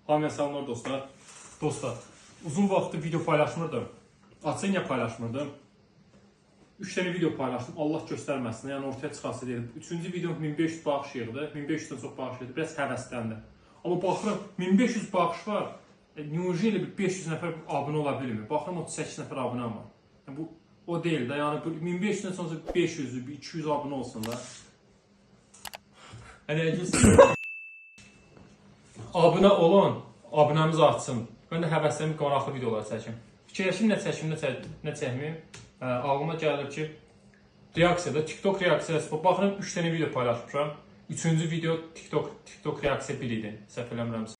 Hamıya salamlar dostlar. Dostlar, uzun vaxtdır video paylaşmırdım. Açsa niyə paylaşmırdım? 3 tane video paylaşdım. Allah göstərməsin. Yəni ortaya çıxası deyirəm. 3-cü videom 1500 bağış yığdı. 1500-dən çox bağış yığdı. Biraz həvəsləndim. Amma baxıram 1500 bağış var. Neujeli bir 500 nəfər abunə ola bilmir. Baxıram 38 nəfər abunə var. Yəni bu o deyil də. Yəni 1500-dən sonra 500, 200 abunə olsun da. Hani abunə olun, abunəmiz artsın. Mən də həvəslənib qonaqlı videolar çəkim. Fikirləşim nə çəkim, nə çəkməyim. Ağlıma gəlir ki, reaksiyada, TikTok reaksiyası. Baxın 3 tane video paylaşmışam. 3-cü video TikTok reaksiya 1 idi. Səhv eləmirəmsə.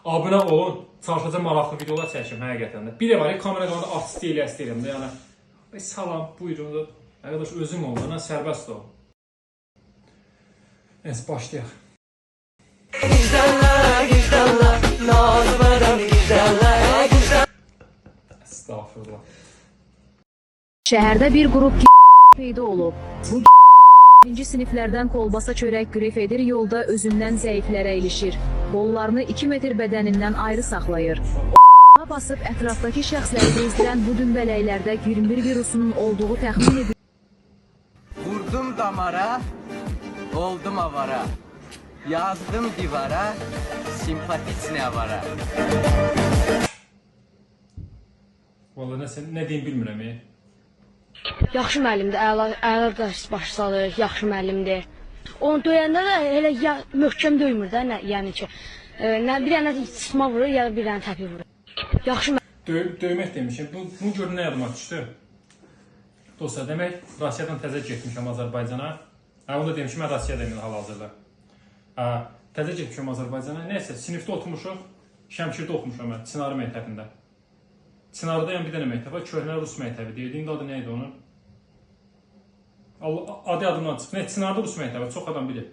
Abunə olun, çalışacağım maraqlı videolar çəkim həqiqətən də. Bir də var ya, kamera qalanda artist deyirəm də. Yəni salam, buyurun da. Arkadaş özüm olmadan sərbəst ol. Neyse başlayaq. Estağfurullah. Şəhərdə bir qrup peyda olub. Bu birinci siniflərdən kolbasa çörək qref edir, yolda özündən zəiflərə ilişir. Qollarını 2 metr bədənindən ayrı saxlayır. O basıb ətrafdakı şəxsləri bezdirən bu dümbələklərdə 21 virusunun olduğu təxmin edilir. Vurdum damara, oldum avara. Yazdım divara, simpatiçne avara. Vallahi nə deyim bilmirəm. Yaxşı müəllimdir, əla dərs baş salır, yaxşı müəllimdir. Onu döyəndə də elə möhkəm döymür də, yəni ki, bir dənə sıxma vurur, ya da bir dənə təpi vurur. Yaxşı Döymək demişim. Bunu görün nə yadıma düşdü? Dostlar, demək, Rusiyadan təzə getmişəm Azərbaycana. Onu da demişim, mən Rusiyadayım hal-hazırda. Təzə getmişəm Azərbaycana. Nəysə, sinifdə oturmuşuq. Şəmkirdə oxumuşam mən, Çinarı məktəbində. Çinarda bir dənə məktəb var, köhnə rus məktəbi deyildi. İndi adı nə idi onun? Adı adımdan çıxdı. Çinarda rus məktəbi, çox adam bilir.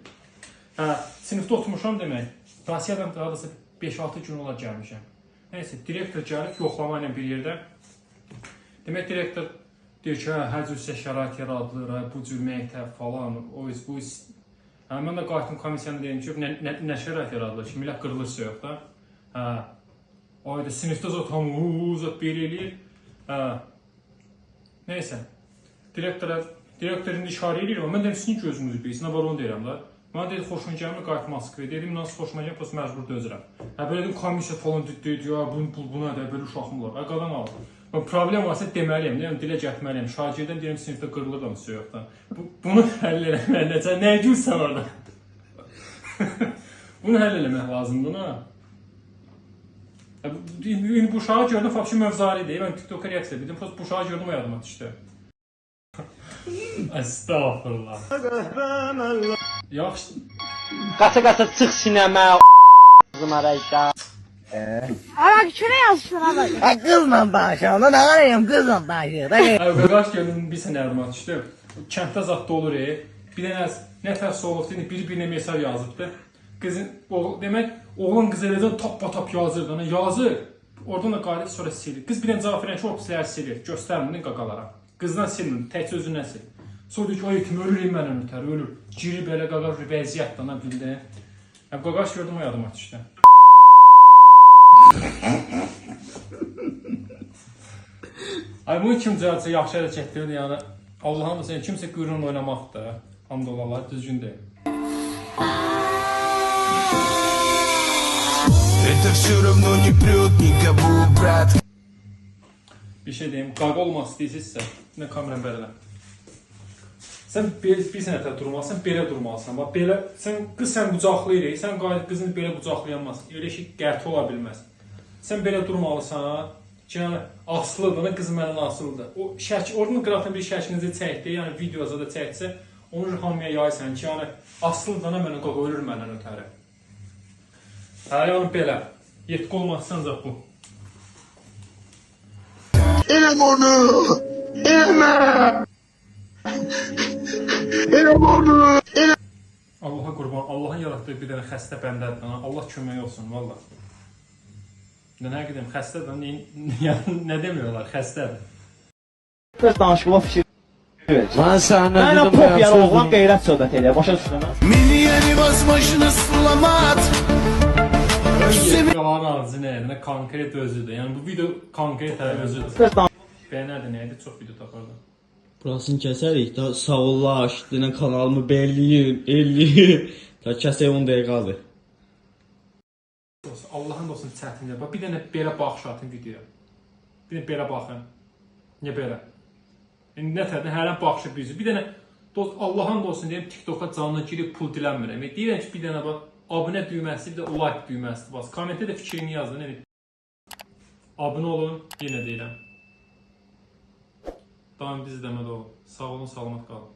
Sinifdə oturmuşam demək. Rusiyadan daha da 5-6 gün olar gəlmişəm. Nəysə, direktor gəlib yoxlama ilə bir yerdə. Demək, direktor deyir ki, hər cür şərait yaradılır, bu cür məktəb falan, bu. Mən də qayıtdım komissiyanı deyim ki, nə şərait yaradılır ki, millət qırılırsa yox da. Ayda sinifdə zat hamı zat belə eləyir. Nəysə, direktor indi işarə eləyir, amma mən də sizin gözünüzü bilsin, nə var onu deyirəm da. Mənə dedi, xoşuna gəlmir, qayıt Moskvaya. Dedim, nasıl xoşuma gəlmir, pos məcbur dözürəm. Belə dedim, komissiya falan deyir, ya buna da belə uşaqım var. Qadan alır. Problem varsa deməliyəm, deyirəm, dilə gətməliyəm. Şagirdən deyirəm, sinifdə qırılırım siz yox da. Bunu həll eləmək necə? Nə gülsən orada? Bunu həll eləmək lazımdır, nə? Bu uşağı gördüm, fakşi mövzari deyil. Mən TikTok'a reaksiya dedim, bu uşağı gördüm, o yadıma düşdü. Estağfurullah. Yaxşı. Qata çıx sinəmə, zımarayda. Ara kölə yazsın abi. Qızla danışam, nə qarayım qızla danışır. Qaqaş gördüm, bir sənə yadıma düşdü. Kənddə zat da olur, bir dənə nəfəs olub, bir-birinə mesaj yazıbdı. Qızın, demək, oğlan qız eləcən tap yazır, yazır. Oradan da qayıdıb sonra silir. Qız bir dənə cavab verən ki, o pisləri silir, göstərminin qaqalara. Qızdan silmir, təkcə özündən sil. Sonra deyir ki, ay etmə, ölür məndən ötər, ölür. Giri belə qaqaş bir vəziyyətdən bildi. Qaqaş gördüm, o yadıma düşdü. Ay, bunu kim cəhətsə yaxşı elə çəkdirir, yəni Allah'ın da kimsə quyruğunu oynamaq da, hamd olarlar, düzgün deyil. Это все равно не прет никого, брат. Bir şey deyim, qaqa olmaq istəyirsinizsə, nə kameram belə. Sən bir sənətə durmalısan, belə durmalısan. Bax, belə, qız sən qucaqlayırıq, sən qayıdıb qızını belə qucaqlayanmazsın. Elə şey qərti ola bilməz. Sən belə durmalısan, ki, yəni, asılıdır, qız məndən asılıdır. O şəkil, oradan qıraqdan bir şəklinizi çəkdi, yəni videoza da çəksə, onu hamıya yaysan ki, yəni, asılıdır, məndən qaqa ölür məndən ötəri. Yəni belə, yetki olmazsan da bu. Elem onu! Eleme! Elem onu! Allah'a qurban, Allah'ın yaratdığı bir dənə xəstə bəndədir. Allah kömək olsun, valla. Nə qədəm xəstədir, nə demiyorlar, xəstədir. Biraz danışıqla fikir ver. Lan sen ne Mənə dedim pop yer oğlan qeyrət söhbət elə, başa düşdün? Миллионы возможно сломать. Qalan ağzı nə idi? Nə konkret özüdür. Yəni bu video konkret özüdür. Biraz danış. Bəyənərdi nə idi? Çox video tapardı. Burasını kəsərik da sağollaş, denən kanalımı belliyin, elliyin. Da kəsək 10 dəqiqədir. Allahın olsun çətindir. Bax bir dənə belə baxış atın videoya. Bir dənə belə baxın. Niyə belə? Yəni nətərdən hər an baxışı büzür. Bir dənə dost Allahın olsun deyim TikToka canlı girib pul dilənmirəm. Deyirəm ki bir dənə bax abunə düyməsi, bir də like düyməsi bas. Kommentdə də fikrini yazın. Yəni abunə olun, yenə deyirəm. Daim bizi izləmədə olun. Sağ olun, salamat qalın.